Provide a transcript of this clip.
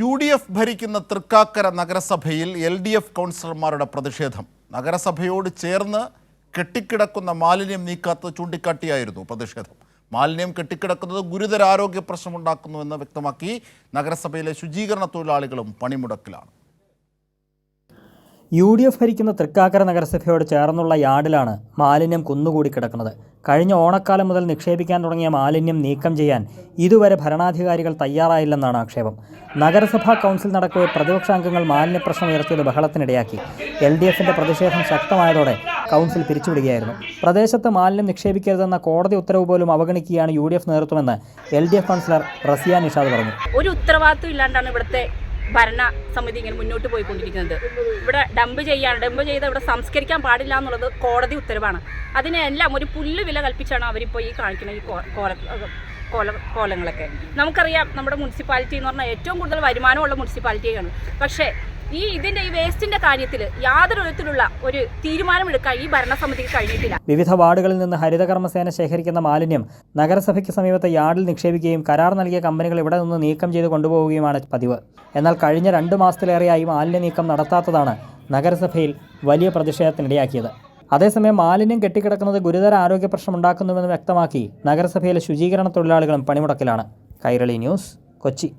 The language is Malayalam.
UDF ഭരിക്കുന്ന തൃക്കാക്കര നഗരസഭയിൽ LDF കൗൺസിലർമാരുടെ പ്രതിഷേധം. നഗരസഭയോട് ചേർന്ന് കെട്ടിക്കിടക്കുന്ന മാലിന്യം നീക്കാത്തത് ചൂണ്ടിക്കാട്ടിയായിരുന്നു പ്രതിഷേധം. മാലിന്യം കെട്ടിക്കിടക്കുന്നത് ഗുരുതര ആരോഗ്യ പ്രശ്നമുണ്ടാക്കുന്നുവെന്ന് വ്യക്തമാക്കി നഗരസഭയിലെ ശുചീകരണ തൊഴിലാളികളും പണിമുടക്കിലാണ്. UDF ഭരിക്കുന്ന തൃക്കാക്കര നഗരസഭയോട് ചേർന്നുള്ള യാർഡിലാണ് മാലിന്യം കുന്നുകൂടി കിടക്കുന്നത്. കഴിഞ്ഞ ഓണക്കാലം മുതൽ നിക്ഷേപിക്കാൻ തുടങ്ങിയ മാലിന്യം നീക്കം ചെയ്യാൻ ഇതുവരെ ഭരണാധികാരികൾ തയ്യാറായില്ലെന്നാണ് ആക്ഷേപം. നഗരസഭാ കൗൺസിൽ നടക്കവെ പ്രതിപക്ഷാംഗങ്ങൾ മാലിന്യ പ്രശ്നം ഉയർത്തിയത് ബഹളത്തിനിടയാക്കി. LDFന്റെ പ്രതിഷേധം ശക്തമായതോടെ കൗൺസിൽ പിരിച്ചുവിടുകയായിരുന്നു. പ്രദേശത്ത് മാലിന്യം നിക്ഷേപിക്കരുതെന്ന കോടതി ഉത്തരവ് പോലും അവഗണിക്കുകയാണ് UDF നേതൃത്വമെന്ന് LDF കൗൺസിലർ റസിയ നിഷാദ് പറഞ്ഞു. ഒരു ഉത്തരവാദിത്വം ഇല്ലാണ്ടാണ് ഇവിടുത്തെ ഭരണ സമിതി ഇങ്ങനെ മുന്നോട്ട് പോയിക്കൊണ്ടിരിക്കുന്നത്. ഇവിടെ ഡംപ് ചെയ്ത് ഇവിടെ സംസ്കരിക്കാൻ പാടില്ല എന്നുള്ളത് കോടതി ഉത്തരവാണ്. അതിനെല്ലാം ഒരു പുല്ല് വില കൽപ്പിച്ചാണ് അവരിപ്പോൾ ഈ കാണിക്കുന്ന ഈ കോലങ്ങളൊക്കെ. നമുക്കറിയാം, നമ്മുടെ മുനിസിപ്പാലിറ്റി എന്ന് പറഞ്ഞാൽ ഏറ്റവും കൂടുതൽ വരുമാനമുള്ള മുനിസിപ്പാലിറ്റിയാണ്. പക്ഷേ ഇതിൻ്റെ ഈ വേസ്റ്റിൻ്റെ കാര്യത്തിൽ യാതൊരു വിധത്തിലുള്ള ഒരു തീരുമാനമെടുക്കാൻ ഈ ഭരണസമിതിക്ക് കഴിഞ്ഞിട്ടില്ല. വിവിധ വാർഡുകളിൽ നിന്ന് ഹരിതകർമ്മസേന ശേഖരിക്കുന്ന മാലിന്യം നഗരസഭയ്ക്ക് സമീപത്തെ യാർഡിൽ നിക്ഷേപിക്കുകയും കരാർ നൽകിയ കമ്പനികൾ ഇവിടെ നിന്ന് നീക്കം ചെയ്ത് കൊണ്ടുപോവുകയുമാണ് പതിവ്. എന്നാൽ കഴിഞ്ഞ 2 മാസത്തിലേറെയായി മാലിന്യ നീക്കം നടത്താത്തതാണ് നഗരസഭയിൽ വലിയ പ്രതിഷേധത്തിനിടയാക്കിയത്. അതേസമയം മാലിന്യം കെട്ടിക്കിടക്കുന്നത് ഗുരുതര ആരോഗ്യ പ്രശ്നമുണ്ടാക്കുന്നുവെന്ന് വ്യക്തമാക്കി നഗരസഭയിലെ ശുചീകരണ തൊഴിലാളികളും പണിമുടക്കിലാണ്. കൈരളി ന്യൂസ്, കൊച്ചി.